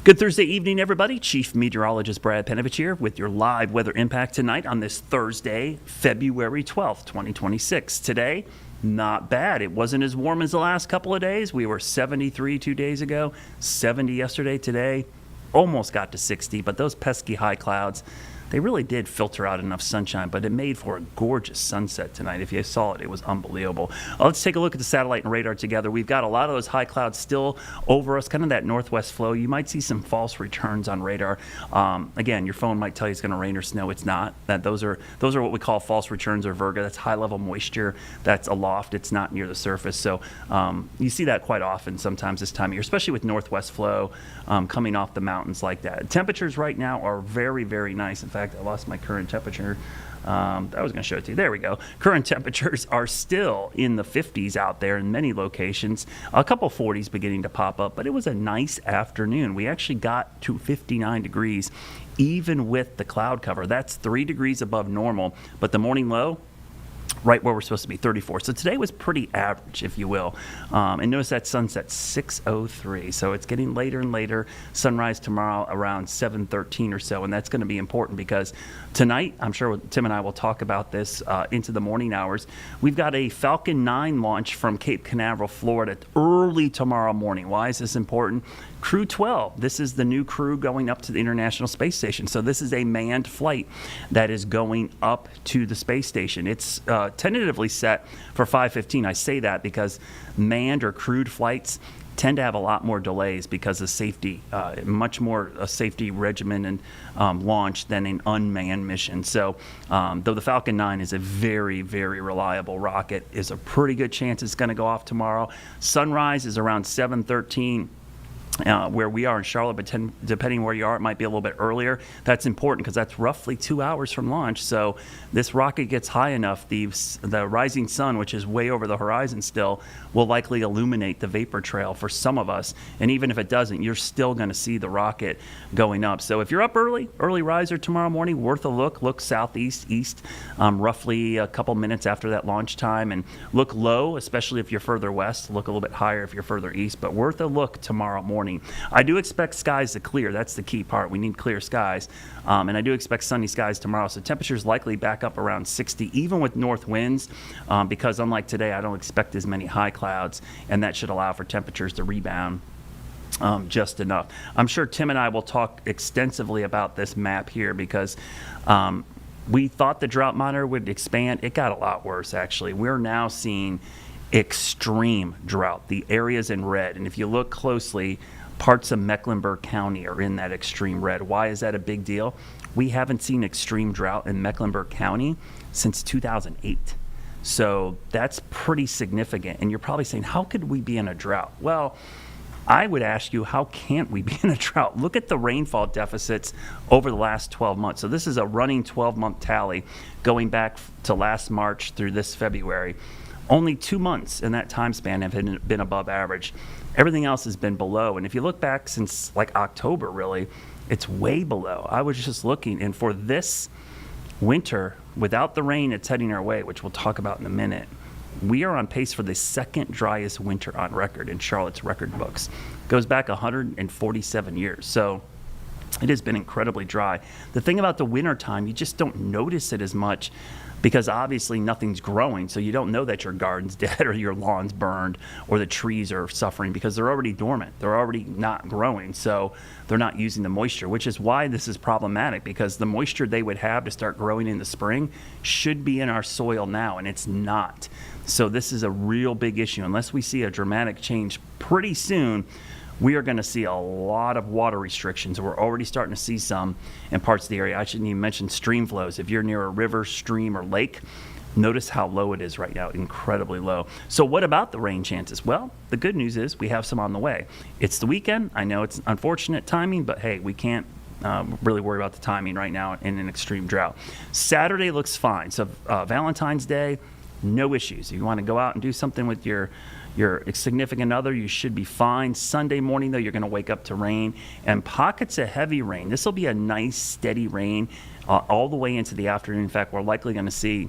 Good Thursday evening, everybody. Chief Meteorologist Brad Penovich here with your live weather impact tonight on this Thursday, February 12th, 2026. Today, not bad. It wasn't as warm as the last couple of days. We were 73 2 days ago, 70 yesterday. Today, almost got to 60, but those pesky high clouds, they really did filter out enough sunshine, but it made for a gorgeous sunset tonight. If you saw it, it was unbelievable. Let's take a look at the satellite and radar together. We've got a lot of those high clouds still over us, kind of that northwest flow. You might see some false returns on radar. Again, your phone might tell you it's going to rain or snow. It's not. Those are what we call false returns or virga. That's high-level moisture that's aloft. It's not near the surface. So you see that quite often sometimes this time of year, especially with northwest flow coming off the mountains like that. Temperatures right now are very, very nice. In fact, I lost my current temperature. I was going to show it to you. There we go. Current temperatures are still in the 50s out there in many locations. A couple 40s beginning to pop up, but it was a nice afternoon. We actually got to 59 degrees even with the cloud cover. That's 3 degrees above normal, but the morning low, right where we're supposed to be, 34. So today was pretty average, if you will. And notice that sunset, 6:03. So it's getting later and later. Sunrise tomorrow around 7:13 or so. And that's going to be important because tonight, I'm sure Tim and I will talk about this into the morning hours. We've got a Falcon 9 launch from Cape Canaveral, Florida, early tomorrow morning. Why is this important? Crew 12. This is the new crew going up to the International Space Station. So this is a manned flight that is going up to the space station. It's tentatively set for 5:15. I say that because manned or crewed flights tend to have a lot more delays because of safety, much more a safety regimen and launch than an unmanned mission. So though the Falcon 9 is a very, very reliable rocket, is a pretty good chance it's going to go off tomorrow. Sunrise is around 7:13. Where we are in Charlotte, but depending where you are, it might be a little bit earlier. That's important because that's roughly 2 hours from launch. So this rocket gets high enough, the rising sun, which is way over the horizon still, will likely illuminate the vapor trail for some of us. And even if it doesn't, you're still going to see the rocket going up. So if you're up early riser tomorrow morning, worth a look. Look southeast, east, roughly a couple minutes after that launch time. And look low, especially if you're further west. Look a little bit higher if you're further east. But worth a look tomorrow morning. I do expect skies to clear. That's the key part. We need clear skies. And I do expect sunny skies tomorrow. So temperatures likely back up around 60, even with north winds, because unlike today, I don't expect as many high clouds, and that should allow for temperatures to rebound just enough. I'm sure Tim and I will talk extensively about this map here because we thought the drought monitor would expand. It got a lot worse, actually. We're now seeing extreme drought, the areas in red. And if you look closely, parts of Mecklenburg County are in that extreme red. Why is that a big deal? We haven't seen extreme drought in Mecklenburg County since 2008. So that's pretty significant. And you're probably saying, how could we be in a drought? Well, I would ask you, how can't we be in a drought? Look at the rainfall deficits over the last 12 months. So this is a running 12-month tally going back to last March through this February. Only 2 months in that time span have been above average. Everything else has been below. And if you look back since like October, really, it's way below. I was just looking, and for this winter, without the rain that's heading our way, which we'll talk about in a minute, we are on pace for the second driest winter on record in Charlotte's record books. Goes back 147 years. So it has been incredibly dry. The thing about the winter time, you just don't notice it as much because obviously nothing's growing, so you don't know that your garden's dead or your lawn's burned or the trees are suffering because they're already dormant. They're already not growing, so they're not using the moisture, which is why this is problematic because the moisture they would have to start growing in the spring should be in our soil now, and it's not. So this is a real big issue. Unless we see a dramatic change pretty soon, we are going to see a lot of water restrictions. We're already starting to see some in parts of the area. I shouldn't even mention stream flows. If you're near a river, stream, or lake, notice how low it is right now, incredibly low. So what about the rain chances? Well, the good news is we have some on the way. It's the weekend. I know it's unfortunate timing, but hey, we can't really worry about the timing right now in an extreme drought. Saturday looks fine. So Valentine's Day, no issues. You want to go out and do something with your significant other, you should be fine. Sunday morning, though, you're going to wake up to rain and pockets of heavy rain. This will be a nice, steady rain all the way into the afternoon. In fact, we're likely going to see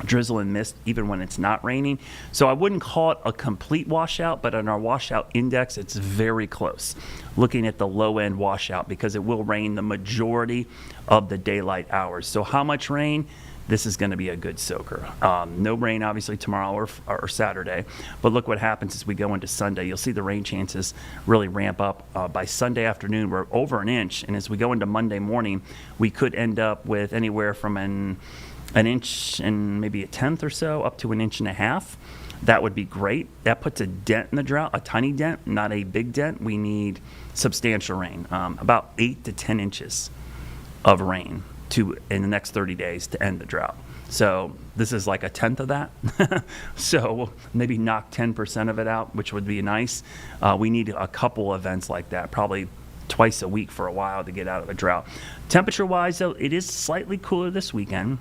drizzle and mist even when it's not raining. So I wouldn't call it a complete washout, but on our washout index, it's very close. Looking at the low end washout, because it will rain the majority of the daylight hours. So how much rain? This is going to be a good soaker. No rain, obviously, tomorrow or Saturday. But look what happens as we go into Sunday. You'll see the rain chances really ramp up. By Sunday afternoon, we're over an inch. And as we go into Monday morning, we could end up with anywhere from an inch and maybe a tenth or so up to an inch and a half. That would be great. That puts a dent in the drought, a tiny dent, not a big dent. We need substantial rain, about 8 to 10 inches of rain in the next 30 days to end the drought. So this is like a tenth of that. So maybe knock 10% of it out, which would be nice. We need a couple events like that, probably twice a week for a while to get out of a drought. Temperature-wise, though, it is slightly cooler this weekend.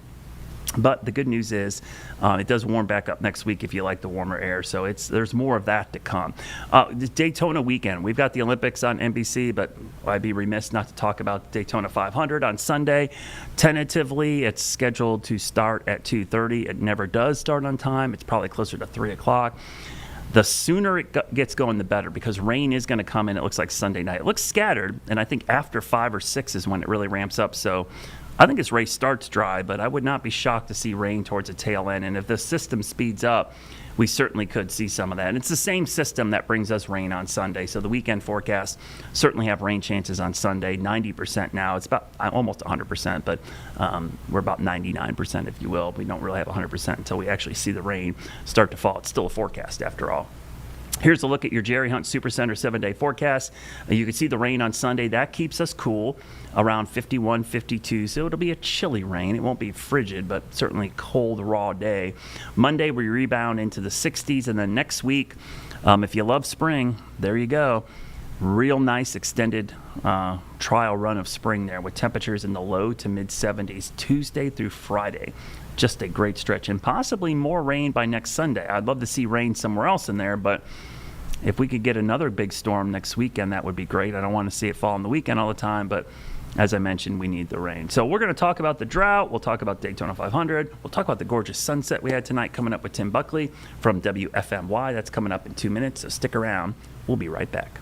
But the good news is it does warm back up next week if you like the warmer air. So there's more of that to come. The Daytona weekend, we've got the Olympics on NBC, but I'd be remiss not to talk about Daytona 500 on Sunday. Tentatively, it's scheduled to start at 2:30. It never does start on time. It's probably closer to 3 o'clock. The sooner it gets going, the better, because rain is going to come in, it looks like Sunday night. It looks scattered, and I think after 5 or 6 is when it really ramps up. So I think this race starts dry, but I would not be shocked to see rain towards the tail end. And if the system speeds up, we certainly could see some of that. And it's the same system that brings us rain on Sunday. So the weekend forecasts certainly have rain chances on Sunday, 90% now. It's about almost 100%, but we're about 99%, if you will. We don't really have 100% until we actually see the rain start to fall. It's still a forecast after all. Here's a look at your Jerry Hunt Supercenter 7-day forecast. You can see the rain on Sunday. That keeps us cool, around 51, 52. So it'll be a chilly rain. It won't be frigid, but certainly cold, raw day. Monday, we rebound into the 60s. And then next week, if you love spring, there you go. Real nice extended trial run of spring there with temperatures in the low to mid 70s Tuesday through Friday. Just a great stretch, and possibly more rain by next Sunday. I'd love to see rain somewhere else in there, but if we could get another big storm next weekend, that would be great. I don't want to see it fall on the weekend all the time, but as I mentioned, we need the rain. So we're going to talk about the drought. We'll talk about Daytona 500. We'll talk about the gorgeous sunset we had tonight coming up with Tim Buckley from WFMY. That's coming up in 2 minutes, so stick around. We'll be right back.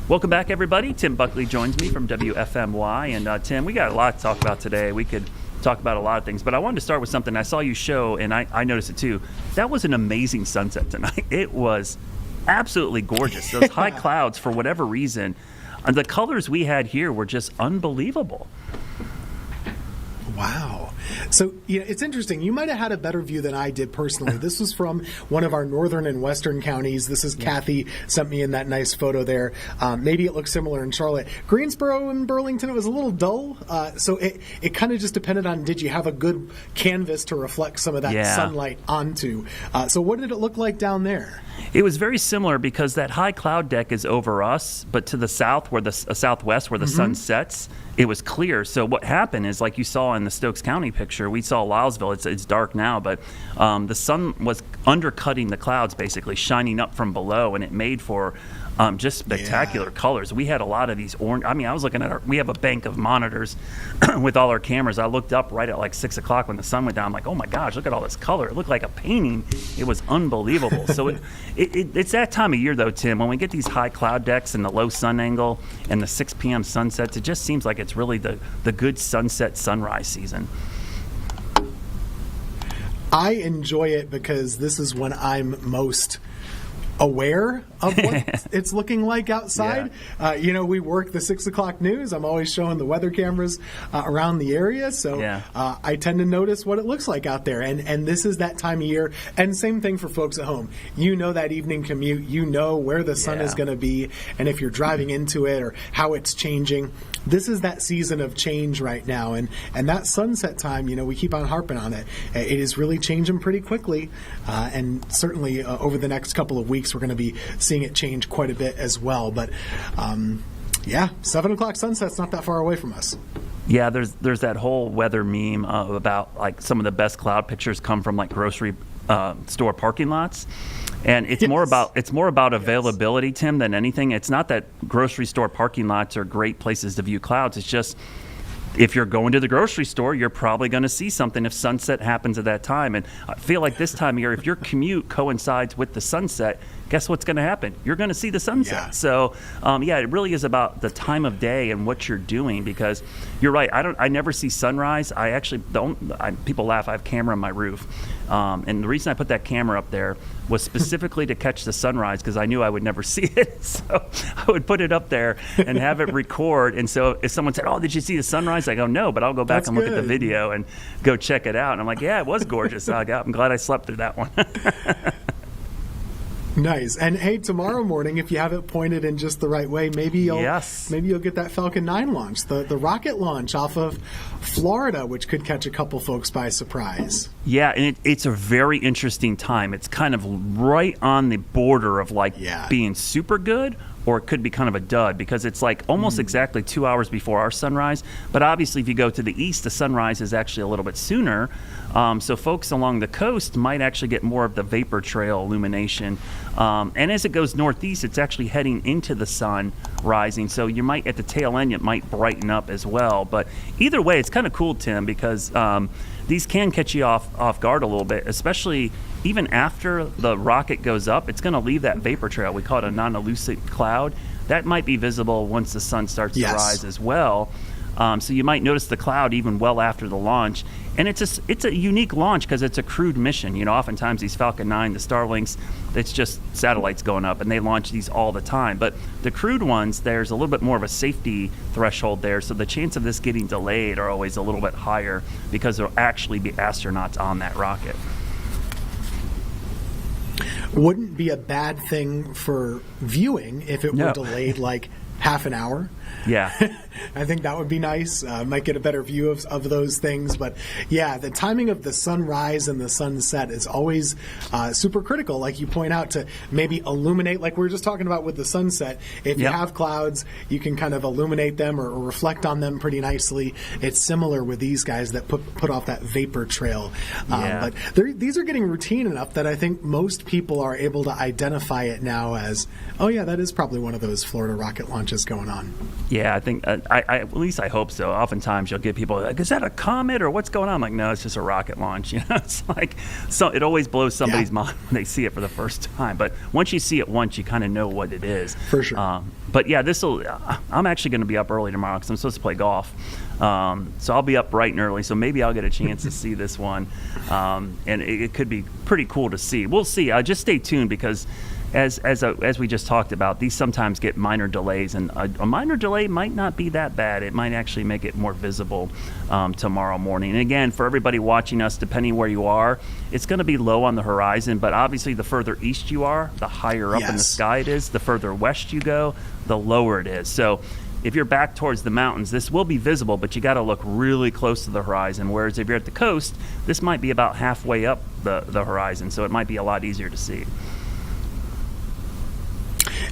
Welcome back, everybody. Tim Buckley joins me from WFMY. And Tim, we got a lot to talk about today. We could talk about a lot of things, but I wanted to start with something I saw you show, and I noticed it too. That was an amazing sunset tonight. It was absolutely gorgeous. Those high clouds, for whatever reason, the colors we had here were just unbelievable. Wow. So, it's interesting. You might have had a better view than I did personally. This was from one of our northern and western counties. This is Kathy sent me in that nice photo there. Maybe it looks similar in Charlotte. Greensboro and Burlington, it was a little dull. So it kind of just depended on, did you have a good canvas to reflect some of that sunlight onto? So what did it look like down there? It was very similar because that high cloud deck is over us, but to the south, where the southwest, where the sun sets, it was clear. So what happened is, like you saw in the Stokes County picture, we saw Lylesville. It's dark now, but the sun was undercutting the clouds, basically shining up from below, and it made for just spectacular colors. We had a lot of these orange. I mean, I was looking at we have a bank of monitors with all our cameras. I looked up right at like 6 o'clock when the sun went down. I'm like, oh my gosh, look at all this color. It looked like a painting. It was unbelievable. So it's that time of year, though, Tim, when we get these high cloud decks and the low sun angle and the 6 p.m. sunsets, it just seems like it's really the good sunset sunrise season. I enjoy it because this is when I'm most aware of what it's looking like outside. We work the 6 o'clock news. I'm always showing the weather cameras around the area, so I tend to notice what it looks like out there. And this is that time of year. And same thing for folks at home. That evening commute, where the sun is going to be, and if you're driving into it or how it's changing. This is that season of change right now, and that sunset time, we keep on harping on it. It is really changing pretty quickly, and certainly over the next couple of weeks, we're going to be seeing it change quite a bit as well. But 7 o'clock sunset's not that far away from us. Yeah, there's that whole weather meme about like some of the best cloud pictures come from like grocery store parking lots. And it's more about availability, Tim, than anything. It's not that grocery store parking lots are great places to view clouds. It's just, if you're going to the grocery store, you're probably going to see something if sunset happens at that time. And I feel like this time of year, if your commute coincides with the sunset, guess what's going to happen? You're going to see the sunset. Yeah. So, it really is about the time of day and what you're doing, because you're right. I never see sunrise. I actually don't. People laugh. I have a camera on my roof. And the reason I put that camera up there was specifically to catch the sunrise, because I knew I would never see it. So I would put it up there and have it record. And so if someone said, "Oh, did you see the sunrise?" I go, "No, but I'll go back and look at the video and go check it out." And I'm like, "Yeah, it was gorgeous." I'm glad I slept through that one. Nice. And hey, tomorrow morning, if you have it pointed in just the right way, maybe you'll get that Falcon 9 launch, the rocket launch off of Florida, which could catch a couple folks by surprise. Yeah, and it's a very interesting time. It's kind of right on the border of being super good, or it could be kind of a dud, because it's like almost exactly 2 hours before our sunrise. But obviously, if you go to the east, the sunrise is actually a little bit sooner. So folks along the coast might actually get more of the vapor trail illumination. And as it goes northeast, it's actually heading into the sun rising. So you might, at the tail end, it might brighten up as well. But either way, it's kind of cool, Tim, because these can catch you off guard a little bit, especially even after the rocket goes up. It's going to leave that vapor trail. We call it a non-elucid cloud. That might be visible once the sun starts to rise as well. So you might notice the cloud even well after the launch. And it's a unique launch because it's a crewed mission. Oftentimes these Falcon 9, the Starlinks, it's just satellites going up, and they launch these all the time. But the crewed ones, there's a little bit more of a safety threshold there. So the chance of this getting delayed are always a little bit higher, because there'll actually be astronauts on that rocket. Wouldn't be a bad thing for viewing if it were delayed like half an hour. Yeah. I think that would be nice. Might get a better view of those things. But yeah, the timing of the sunrise and the sunset is always super critical, like you point out, to maybe illuminate, like we were just talking about with the sunset. If you have clouds, you can kind of illuminate them or reflect on them pretty nicely. It's similar with these guys that put off that vapor trail. But these are getting routine enough that I think most people are able to identify it now as, oh yeah, that is probably one of those Florida rocket launches going on. Yeah, I think, I at least I hope so. Oftentimes you'll get people like, is that a comet or what's going on? I'm like, no, it's just a rocket launch. It's like, so it always blows somebody's mind when they see it for the first time. But once you see it once, you kind of know what it is. For sure. But yeah, I'm actually going to be up early tomorrow because I'm supposed to play golf. So I'll be up bright and early, so maybe I'll get a chance to see this one. And it could be pretty cool to see. We'll see. Just stay tuned, because as we just talked about, these sometimes get minor delays, and a minor delay might not be that bad. It might actually make it more visible tomorrow morning. And again, for everybody watching us, depending where you are, it's going to be low on the horizon, but obviously the further east you are, the higher up in the sky it is. The further west you go, the lower it is. So if you're back towards the mountains, this will be visible, but you got to look really close to the horizon. Whereas if you're at the coast, this might be about halfway up the horizon, so it might be a lot easier to see.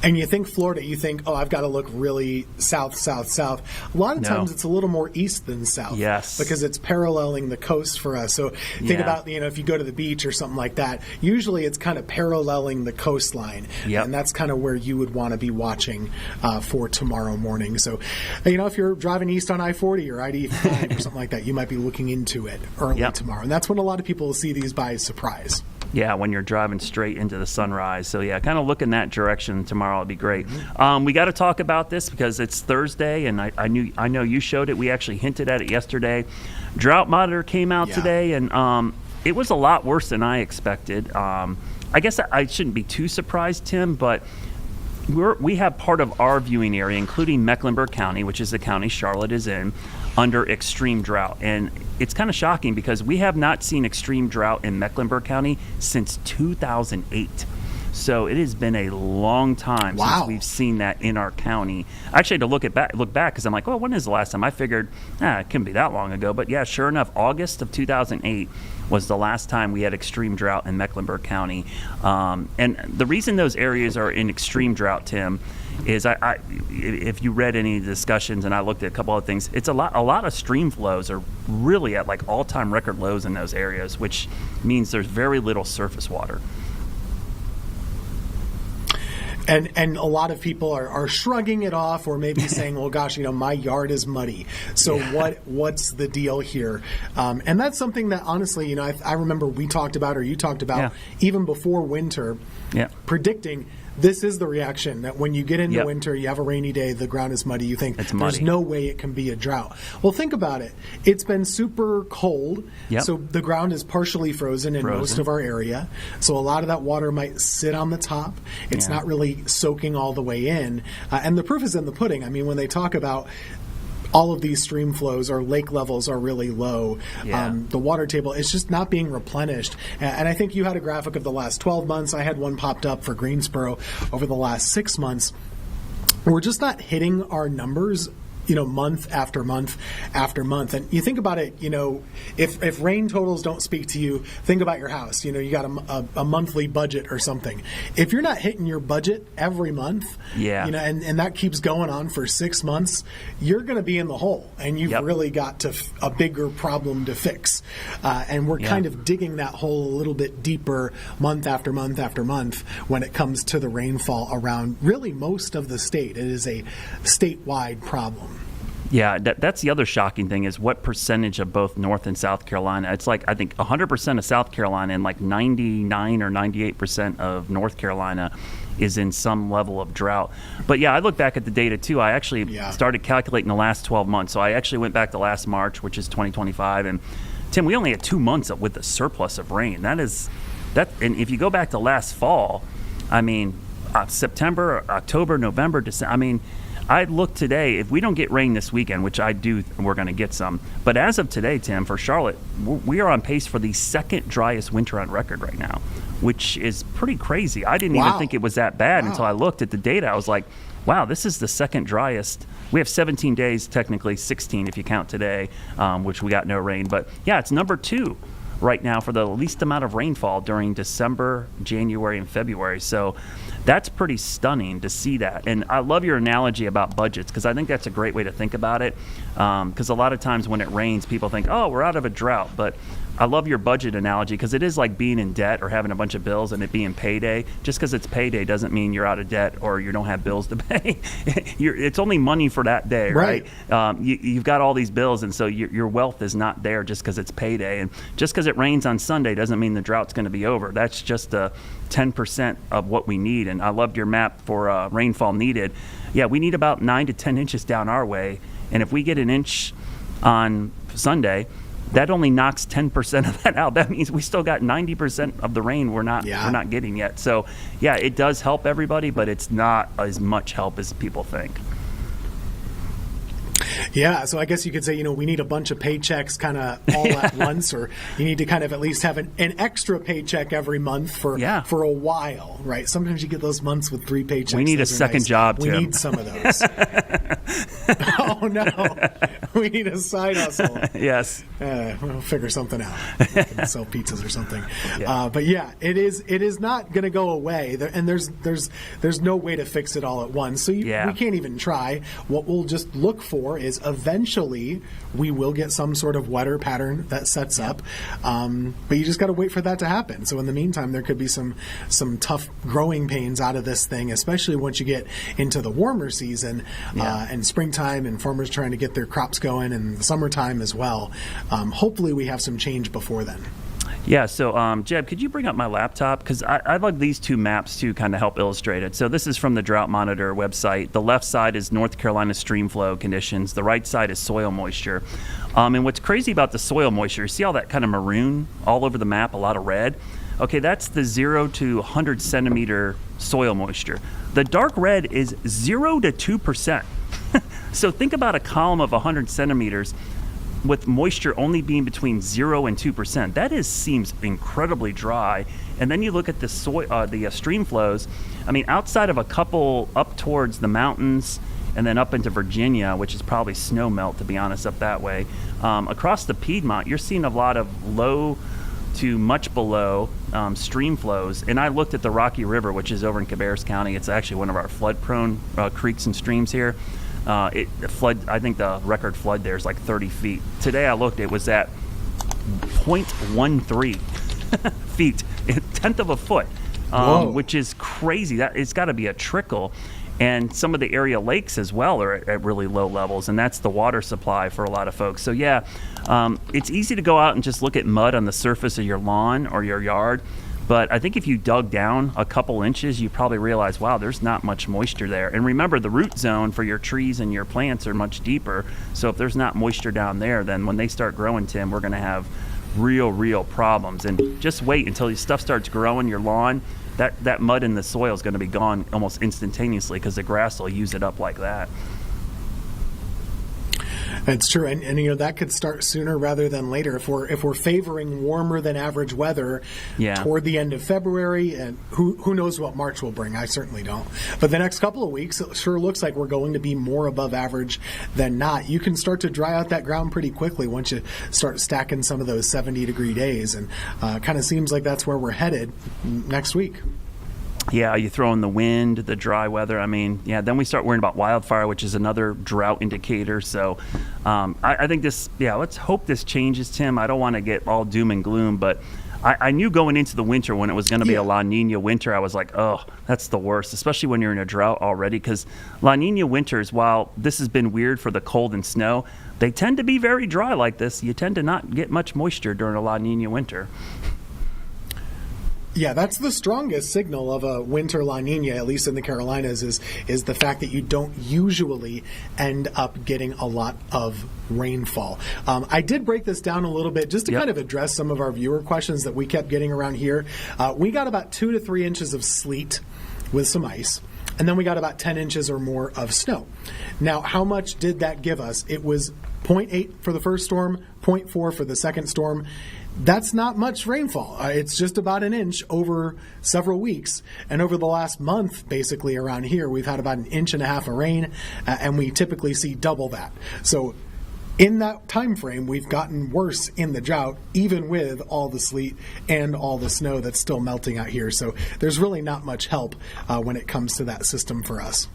And you think Florida, you think, oh, I've got to look really south, south, south. A lot of times it's a little more east than south. Yes. Because it's paralleling the coast for us. So think about, if you go to the beach or something like that, usually it's kind of paralleling the coastline. Yep. And that's kind of where you would want to be watching for tomorrow morning. So, if you're driving east on I-40 or I-85 or something like that, you might be looking into it early tomorrow. And that's when a lot of people will see these by surprise. Yeah, when you're driving straight into the sunrise. So, kind of look in that direction tomorrow would be great. We got to talk about this because it's Thursday, and I know you showed it. We actually hinted at it yesterday. Drought monitor came out today, and it was a lot worse than I expected. I guess I shouldn't be too surprised, Tim, but we have part of our viewing area, including Mecklenburg County, which is the county Charlotte is in, under extreme drought. And it's kind of shocking because we have not seen extreme drought in Mecklenburg County since 2008. So it has been a long time since we've seen that in our county. I actually had to look back because I'm like, well, when is the last time? I figured, it couldn't be that long ago. But yeah, sure enough, August of 2008 was the last time we had extreme drought in Mecklenburg County. And the reason those areas are in extreme drought, Tim, is if you read any discussions, and I looked at a couple of things, it's a lot of stream flows are really at like all-time record lows in those areas, which means there's very little surface water. And a lot of people are shrugging it off, or maybe saying, well, gosh, my yard is muddy. So what's the deal here? And that's something that, honestly, I remember we talked about, or you talked about, even before winter, predicting this is the reaction that when you get into winter, you have a rainy day, the ground is muddy, you think there's no way it can be a drought. Well, think about it. It's been super cold, so the ground is partially frozen in most of our area. So a lot of that water might sit on the top. It's not really soaking all the way in. And the proof is in the pudding. I mean, when they talk about all of these stream flows or lake levels are really low. The water table is just not being replenished. And I think you had a graphic of the last 12 months. I had one popped up for Greensboro over the last 6 months. We're just not hitting our numbers, month after month after month. And you think about it, if rain totals don't speak to you, think about your house. You got a monthly budget or something. If you're not hitting your budget every month, and that keeps going on for 6 months, you're going to be in the hole, and you've really got a bigger problem to fix. And we're kind of digging that hole a little bit deeper month after month after month when it comes to the rainfall around really most of the state. It is a statewide problem. Yeah, that's the other shocking thing is what percentage of both North and South Carolina. It's like I think 100% of South Carolina and like 99 or 98% of North Carolina is in some level of drought. But I look back at the data too. I actually started calculating the last 12 months. So I actually went back to last March, which is 2025. And Tim, we only had 2 months with a surplus of rain. And if you go back to last fall, I mean, September, October, November, December, I mean, I'd look today, if we don't get rain this weekend, which I do, we're going to get some. But as of today, Tim, for Charlotte, we are on pace for the second driest winter on record right now, which is pretty crazy. I didn't even think it was that bad until I looked at the data. I was like, wow, this is the second driest. We have 17 days, technically 16 if you count today, which we got no rain. But it's number 2 right now for the least amount of rainfall during December, January, and February. So that's pretty stunning to see that. And I love your analogy about budgets because I think that's a great way to think about it. Because a lot of times when it rains, people think, oh, we're out of a drought. But I love your budget analogy because it is like being in debt or having a bunch of bills and it being payday. Just because it's payday doesn't mean you're out of debt or you don't have bills to pay. It's only money for that day, right? You've got all these bills, and so your wealth is not there just because it's payday. And just because it rains on Sunday doesn't mean the drought's going to be over. That's just 10% of what we need. And I loved your map for rainfall needed. We need about 9 to 10 inches down our way. And if we get an inch on Sunday, that only knocks 10% of that out. That means we still got 90% of the rain we're not getting yet. So, yeah, it does help everybody, but it's not as much help as people think. Yeah, so I guess you could say, we need a bunch of paychecks kind of all at once, or you need to kind of at least have an extra paycheck every month for a while, right? Sometimes you get those months with 3 paychecks. We need a second job, Tim. We need some of those. Oh, no. We need a side hustle. Yes. We'll figure something out. We can sell pizzas or something. Yeah. But yeah, it is not going to go away, and there's no way to fix it all at once. So we can't even try. What we'll just look for is eventually we will get some sort of weather pattern that sets up, but you just got to wait for that to happen. So in the meantime, there could be some tough growing pains out of this thing, especially once you get into the warmer season and springtime, and farmers trying to get their crops going, and the summertime as well. Hopefully we have some change before then. Yeah, so Jeb, could you bring up my laptop? Because I like these 2 maps to kind of help illustrate it. So this is from the Drought Monitor website. The left side is North Carolina stream flow conditions. The right side is soil moisture. And what's crazy about the soil moisture, you see all that kind of maroon all over the map, a lot of red? Okay, that's the 0 to 100 centimeter soil moisture. The dark red is 0 to 2%. So think about a column of 100 centimeters with moisture only being between 0 and 2%. That seems incredibly dry. And then you look at the stream flows. I mean, outside of a couple up towards the mountains and then up into Virginia, which is probably snow melt, to be honest, up that way, across the Piedmont, you're seeing a lot of low to much below stream flows. And I looked at the Rocky River, which is over in Cabarrus County. It's actually one of our flood-prone creeks and streams here. I think the record flood there is like 30 feet. Today I looked, it was at 0.13 feet, a tenth of a foot, which is crazy. It's got to be a trickle. And some of the area lakes as well are at really low levels, and that's the water supply for a lot of folks. So it's easy to go out and just look at mud on the surface of your lawn or your yard. But I think if you dug down a couple inches, you probably realize, wow, there's not much moisture there. And remember, the root zone for your trees and your plants are much deeper. So if there's not moisture down there, then when they start growing, Tim, we're going to have real problems. And just wait until your stuff starts growing, your lawn, that mud in the soil is going to be gone almost instantaneously because the grass will use it up like that. It's true, and that could start sooner rather than later. If we're favoring warmer than average weather toward the end of February, and who knows what March will bring? I certainly don't. But the next couple of weeks, it sure looks like we're going to be more above average than not. You can start to dry out that ground pretty quickly once you start stacking some of those 70-degree days, and kind of seems like that's where we're headed next week. Yeah, you throw in the wind, the dry weather. I mean, then we start worrying about wildfire, which is another drought indicator. So I think let's hope this changes, Tim. I don't want to get all doom and gloom, but I knew going into the winter when it was going to be a La Nina winter, I was like, oh, that's the worst, especially when you're in a drought already, because La Nina winters, while this has been weird for the cold and snow, they tend to be very dry like this. You tend to not get much moisture during a La Nina winter. Yeah, that's the strongest signal of a winter La Nina, at least in the Carolinas, is the fact that you don't usually end up getting a lot of rainfall. I did break this down a little bit just to kind of address some of our viewer questions that we kept getting around here. We got about 2 to 3 inches of sleet with some ice, and then we got about 10 inches or more of snow. Now, how much did that give us? It was 0.8 for the first storm, 0.4 for the second storm. That's not much rainfall. It's just about an inch over several weeks. And over the last month, basically around here, we've had about 1.5 inches of rain, and we typically see double that. So in that time frame, we've gotten worse in the drought, even with all the sleet and all the snow that's still melting out here. So there's really not much help when it comes to that system for us.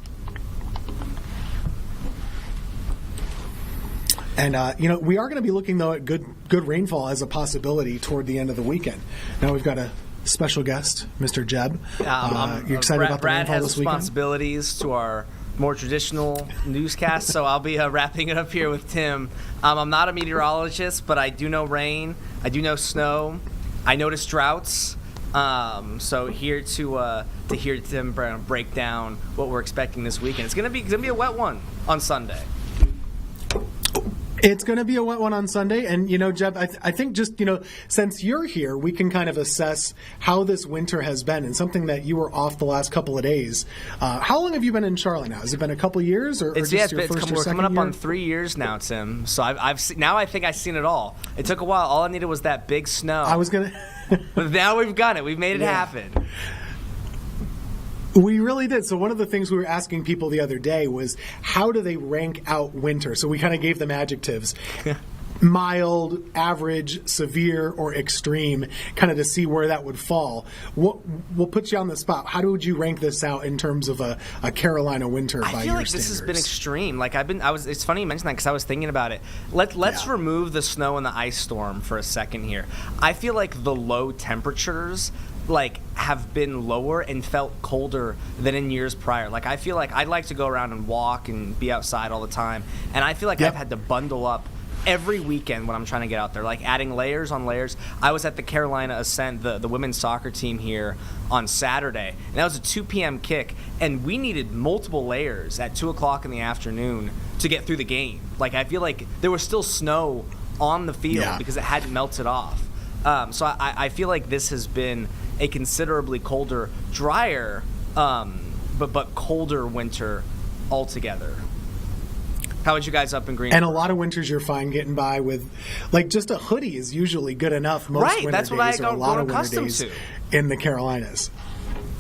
And, we are going to be looking, though, at good rainfall as a possibility toward the end of the weekend. Now we've got a special guest, Mr. Jeb. You're excited about the rainfall this weekend? Brad has responsibilities to our more traditional newscast, so I'll be wrapping it up here with Tim. I'm not a meteorologist, but I do know rain. I do know snow. I notice droughts. So here to hear Tim break down what we're expecting this weekend. It's gonna be a wet one on Sunday. It's going to be a wet one on Sunday. And, Jeb, I think just, since you're here, we can kind of assess how this winter has been and something that you were off the last couple of days. How long have you been in Charlotte now? Has it been a couple of years or just your first or second we're coming up year? on 3 years now, Tim. So now I think I've seen it all. It took a while. All I needed was that big snow. I was going to... But now we've got it. We've made it happen. We really did. So one of the things we were asking people the other day was how do they rank out winter? So we kind of gave them adjectives. Mild, average, severe, or extreme, kind of to see where that would fall. We'll put you on the spot. How would you rank this out in terms of a Carolina winter by your standards? I feel like this has been extreme. It's funny you mentioned that because I was thinking about it. Let's remove the snow and the ice storm for a second here. I feel like the low temperatures have been lower and felt colder than in years prior. I feel like I'd like to go around and walk and be outside all the time, and I feel like I've had to bundle up every weekend when I'm trying to get out there, adding layers on layers. I was at the Carolina Ascent, the women's soccer team here on Saturday, and that was a 2 p.m. kick, and we needed multiple layers at 2 o'clock in the afternoon to get through the game. I feel like there was still snow on the field because it hadn't melted off. So I feel like this has been a considerably colder, drier, but colder winter altogether. How would you guys up in Green? And a lot of winters you're fine getting by with, just a hoodie is usually good enough most winter that's days. what I got a lot of winter accustomed days to. In the Carolinas.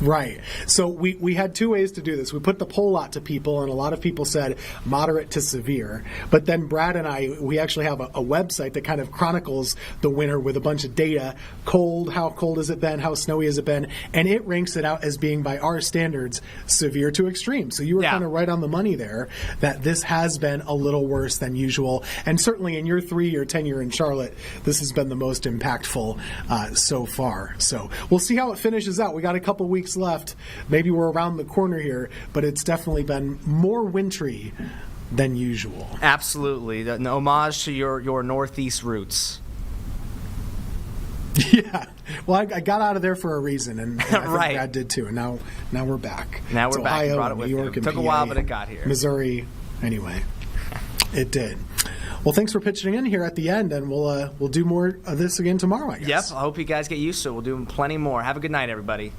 Right. So we had two ways to do this. We put the poll out to people, and a lot of people said moderate to severe. But then Brad and we actually have a website that kind of chronicles the winter with a bunch of data. Cold, how cold has it been? How snowy has it been? And it ranks it out as being, by our standards, severe to extreme. So you were kind of right on the money there, that this has been a little worse than usual. And certainly in your 3-year tenure in Charlotte, this has been the most impactful so far. So we'll see how it finishes out. We got a couple weeks left. Maybe we're around the corner here, but it's definitely been more wintry than usual. Absolutely. An homage to your Northeast roots. Yeah. Well, I got out of there for a reason, and I think right. Brad did too. And now we're back. Now we're so back. Ohio, You brought it with New York, you. and Took PA, a while, but it got here. Missouri. Anyway, it did. Well, thanks for pitching in here at the end, and we'll do more of this again tomorrow, I guess. Yep. I hope you guys get used to it. We'll do plenty more. Have a good night, everybody.